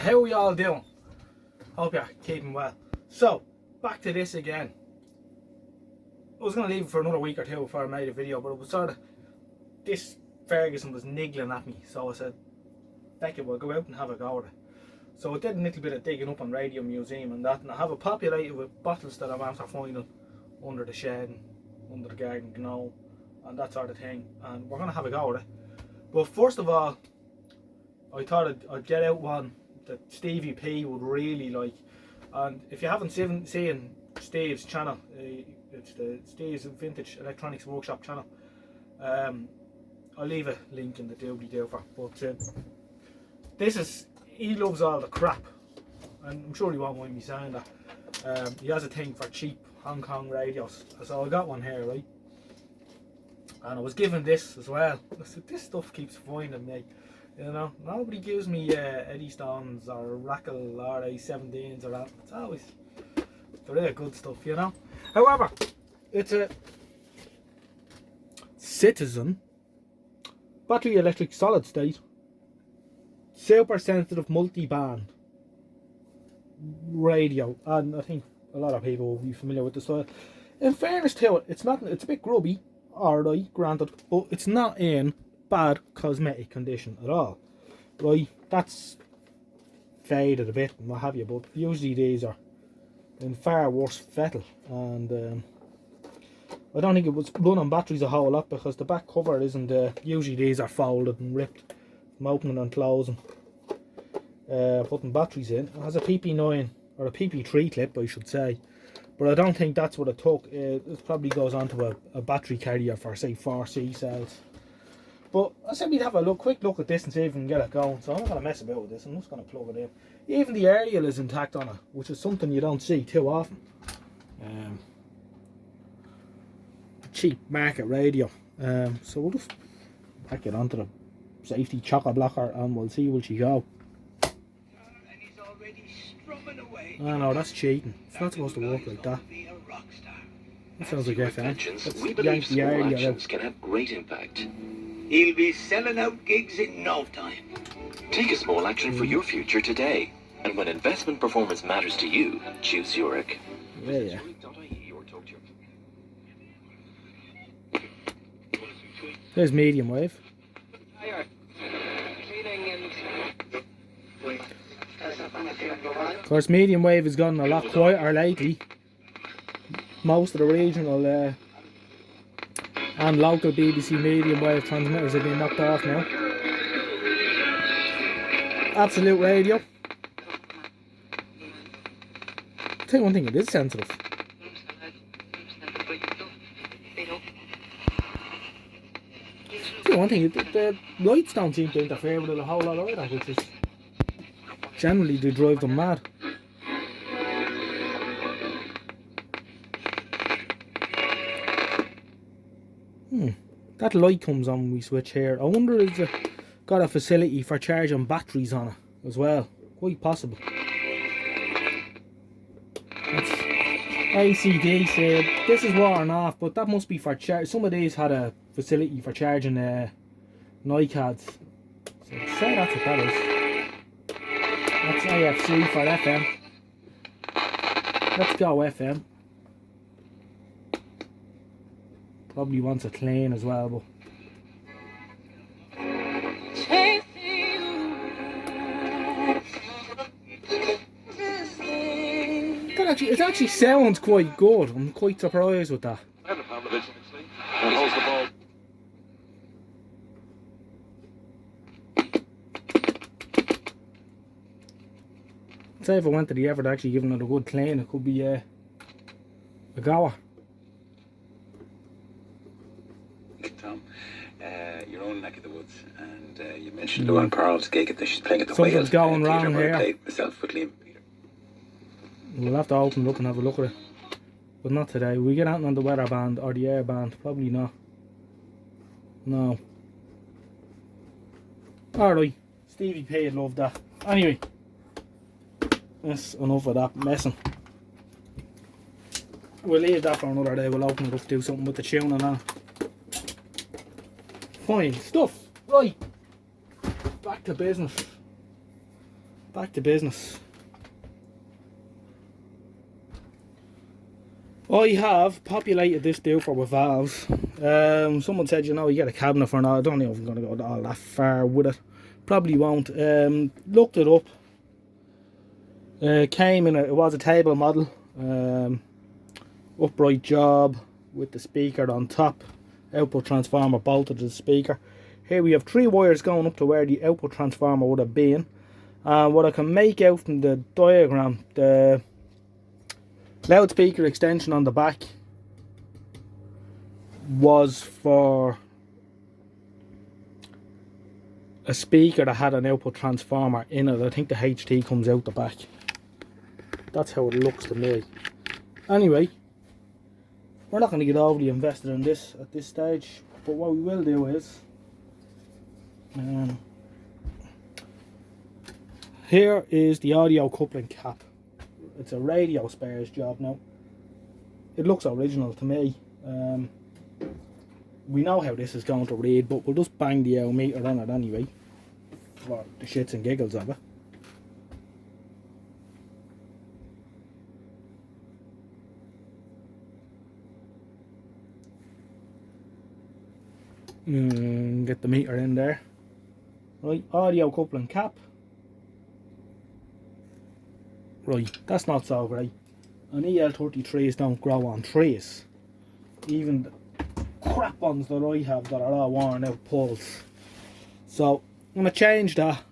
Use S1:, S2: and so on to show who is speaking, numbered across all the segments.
S1: How are y'all doing? Hope you're keeping well. So, back to this again. I was going to leave it for another week or two before I made a video, but it was sort of, this Ferguson was niggling at me, so I said, Becky, we'll go out and have a go at it. So I did a little bit of digging up on Radio Museum and that, and I have it populated with bottles that I'm after finding under the shed, and under the garden gnome, and that sort of thing, and we're going to have a go at it. But first of all, I thought I'd get out one that Stevie P would really like, and if you haven't seen Steve's channel, it's the Steve's Vintage Electronics Workshop channel. I'll leave a link in the doobly-doo for. But this is, he loves all the crap, and I'm sure he won't mind me saying that. He has a thing for cheap Hong Kong radios, so I got one here, right? And I was given this as well. I said, this stuff keeps finding me. You know, nobody gives me Eddie Stones or Rackle RA17s or that. It's always, they're really good stuff, you know. However, it's a Citizen battery electric solid state super sensitive multi-band radio, and I think a lot of people will be familiar with this. So, in fairness to it, it's a bit grubby, alright, granted, but it's not in bad cosmetic condition at all, right? That's faded a bit and what have you, but usually these are in far worse fettle, and I don't think it was run on batteries a whole lot because the back cover isn't, usually these are folded and ripped from opening and closing, putting batteries in. It has a PP9 or a PP3 clip, I should say, but I don't think that's what it took. It probably goes onto a battery carrier for, say, 4C cells. But I said we'd have a quick look at this and see if we can get it going. So I'm not going to mess about with this. I'm just going to plug it in. Even the aerial is intact on it, which is something you don't see too often. Cheap market radio. So we'll just pack it onto the safety chocker blocker and we'll see will she go. Oh no, that's cheating. It's not supposed to work like that. That sounds like FM. Let's yank the aerial out.
S2: Can have great impact.
S3: He'll be selling out gigs in no time.
S2: Take a small action for your future today. And when investment performance matters to you, choose Zurich.
S1: Yeah. There's medium wave. Of course, medium wave has gotten a lot quieter lately. Most of the regional and local BBC medium wave transmitters have been knocked off now. Absolute radio. I'll tell you one thing, it is sensitive. I'll tell you one thing, the lights don't seem to interfere with it a whole lot either, which is generally they drive them mad. That light comes on when we switch here. I wonder if it's got a facility for charging batteries on it as well. Quite possible. That's ACDC. This is worn off, but that must be for charge. Some of these had a facility for charging NiCads. So I'd say that's what that is. That's AFC for FM. Let's go FM. Probably wants a clean as well, but it actually sounds quite good. I'm quite surprised with that. Say if I went to the effort actually giving it a good clean, it could be a goer.
S3: Tom, your own neck of the woods, and you mentioned Luan Carl's gig that she's playing at the Whale.
S1: Something's going wrong here.
S3: I played myself with Liam Peter.
S1: We'll have to open it up and have a look at it, but not today. Will we get out on the weather band or the air band? Probably not. No. Alright, Stevie P would love that. Anyway, that's enough of that messing. We'll leave that for another day. We'll open it up, do something with the tune and that. Fine stuff. Right, back to business. back to business. I have populated this doofer with valves. Someone said, you know, you get a cabinet for now. I don't know if I'm going to go all that far with it. Probably won't. Looked it up. Came in it was a table model. Upright job with the speaker on top. Output transformer bolted to the speaker. Here we have 3 wires going up to where the output transformer would have been. What I can make out from the diagram, the loudspeaker extension on the back was for a speaker that had an output transformer in it. I think the HT comes out the back. That's how it looks to me. Anyway, we're not going to get overly invested in this at this stage, but what we will do is here is the audio coupling cap. It's a radio spares job now. It looks original to me. We know how this is going to read, but we'll just bang the meter on it anyway for the shits and giggles of it. Get the meter in there. Right, audio coupling cap. Right, that's not so great. And EL33s don't grow on trees. Even the crap ones that I have that are all worn out poles. So I'm going to change that,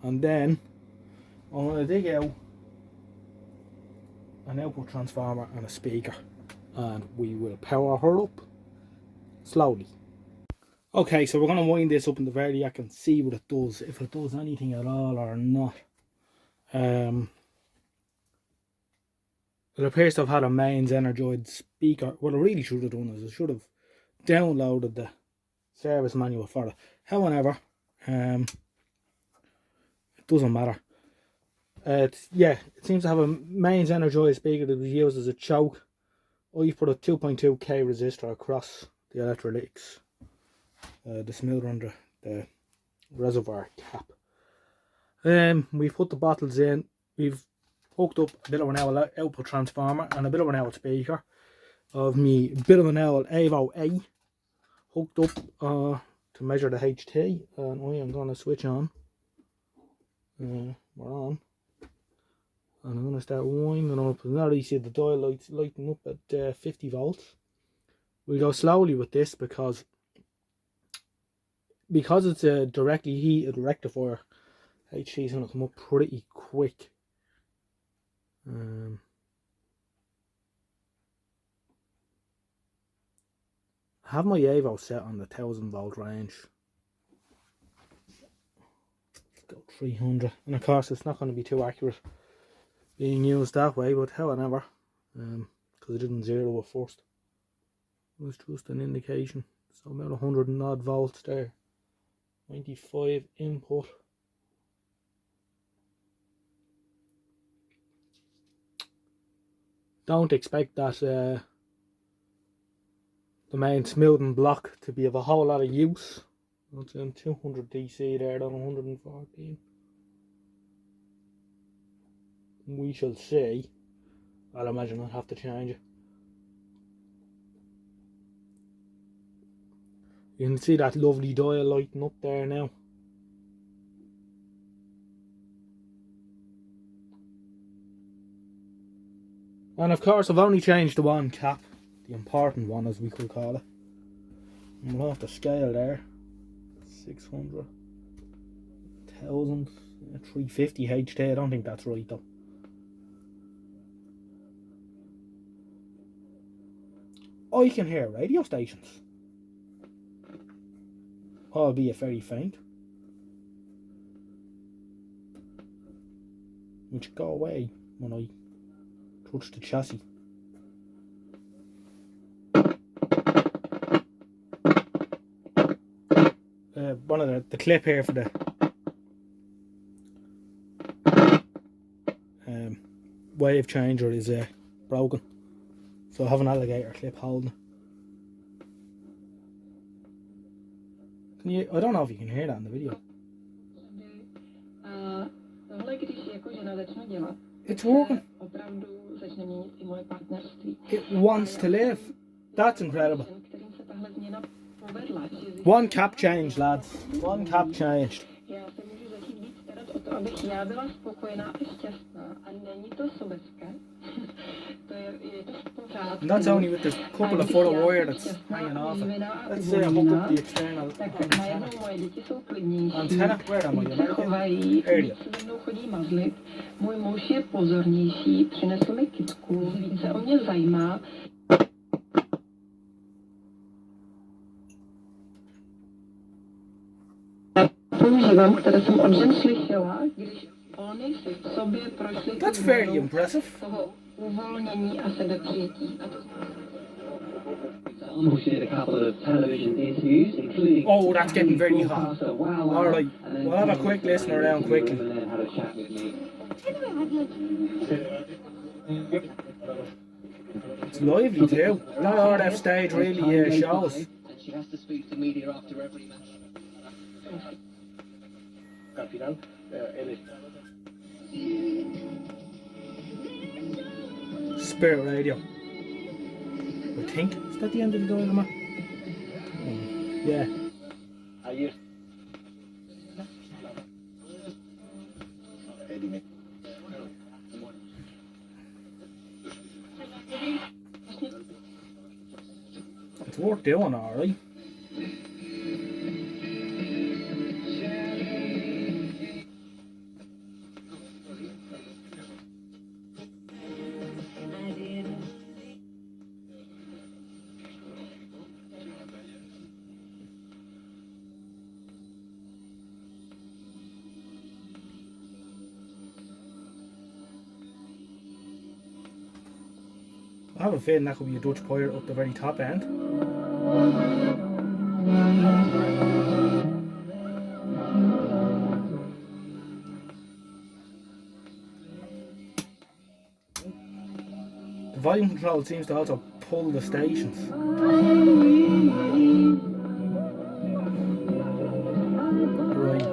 S1: and then I'm going to dig out an output transformer and a speaker, and we will power her up slowly. Okay, so we're going to wind this up in the Verdiac and see what it does, if it does anything at all or not. It appears to have had a mains energized speaker. What I really should have done is I should have downloaded the service manual for it. However, it doesn't matter. It seems to have a mains energized speaker that was used as a choke. I put a 2.2k resistor across the electrolytics, the smoother under the reservoir cap. We've put the bottles in. We've hooked up a bit of an owl output transformer and a bit of an owl speaker of me bit of an owl Avo A hooked up to measure the HT, and I am going to switch on. We're on, and I'm going to start winding up. Now you see the dial lights lighting up at 50 volts. We'll go slowly with this because it's a directly heated rectifier. HT is going to come up pretty quick. I have my Avo set on the 1000 volt range. Let's go 300, and of course it's not going to be too accurate being used that way, but however, because I didn't zero it first, it was just an indication. So about 100 and odd volts there. 95 input. Don't expect that the main smoothing block to be of a whole lot of use. It's in 200 DC there on 114. We shall see. I'll imagine I'll have to change it. You can see that lovely dial lighting up there now. And of course I've only changed the one cap, the important one as we could call it. And we'll have the scale there. 600, 1000, 350 HT. I don't think that's right though. I can hear radio stations, albeit very faint, which go away when I touch the chassis. One of the clip here for the wave changer is broken, so I have an alligator clip holding it. Can you? I don't know if you can hear that in the video. It's working. It wants to live. That's incredible. One cap changed, lads. One cap changed. And that's only with the couple of foot of wire that's hanging off it. Let's say I hook up the external antenna. Where am I? There you go.
S4: Můj muž je pozornější, přinesl mi kytku, více o mě zajímá. Používám, které jsem od žen slyšela, když oni si v sobě prošli
S1: That's fairly impressive.
S4: toho uvolnění a sebepřijetí.
S1: Oh, that's getting very hot. Alright, we'll have a quick listen around quickly. It's lively too. That RF stage really shows.
S5: She has to speak to media after every match.
S1: Spirit radio. I think. Is that the end of the dial, man? Yeah. It's worth doing, alright. I have a feeling that could be a Dutch pirate up the very top end. The volume control seems to also pull the stations. Right.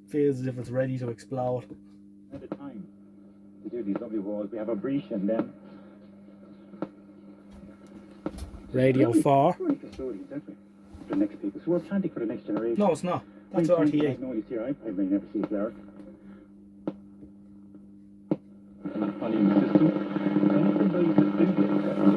S1: Feels as if it's ready to explode.
S6: At the time to do these lovely walls, we have a breach and then
S1: Radio 4.
S6: The next people. So we're planting for the next generation.
S1: No, it's not. That's RTA.
S6: No, you see, I may never see it there. Funny in the system. And for those that do get accepted,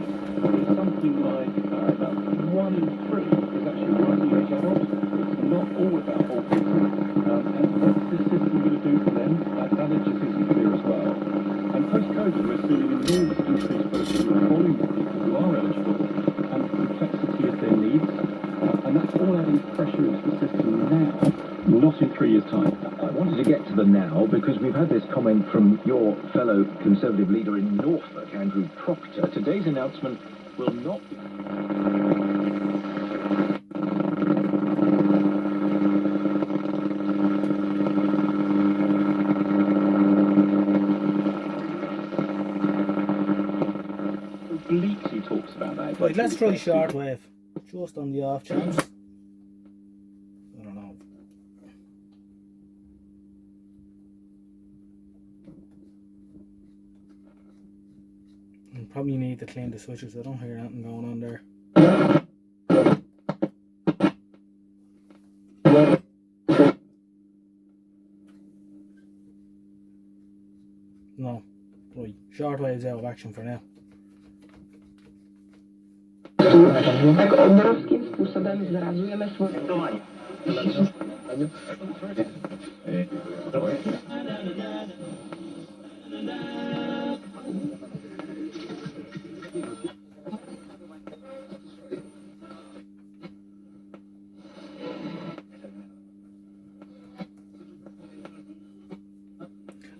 S6: it's something like about 1 in 3 is actually working in channels. It's not all about whole people. And what's this system going to do for them? That just isn't clear as well. And post-COVID, we're seeing an enormous increase both in the volume of people who are eligible and the complexity of their needs. And that's all adding pressure into the system now, not in 3 years' time.
S7: I wanted to get to the now because we've had this comment from your fellow Conservative leader in Norfolk, Andrew Proctor. Today's announcement will not be...
S6: Obliquely talks about that.
S1: Right, let's try shortwave. Just on the off chance. I don't know. I probably need to clean the switches. I don't hear anything going on there. No. Right, shortwave's out of action for now.
S4: Tak obrovským způsobem zrazujeme svoje...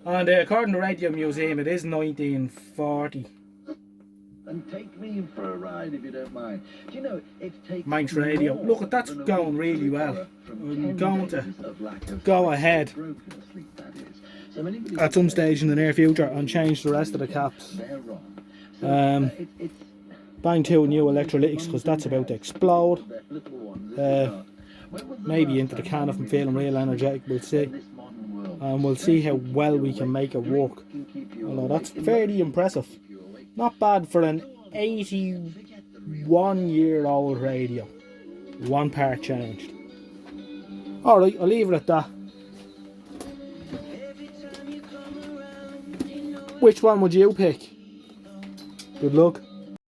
S1: And according to Radio Museum, it is 1940.
S7: And take me for a ride if you don't mind. Do you know, it takes...
S1: Manx Radio. Look, that's going really well. I'm going to go ahead at some stage in the near future and change the rest of the caps. bang two new electrolytics because that's about to explode. Maybe into the can if I'm feeling real energetic, we'll see. And we'll see how well we can make it work. Although that's fairly impressive. Not bad for an 81-year-old radio. One part changed. Alright, I'll leave it at that. Which one would you pick? Good luck.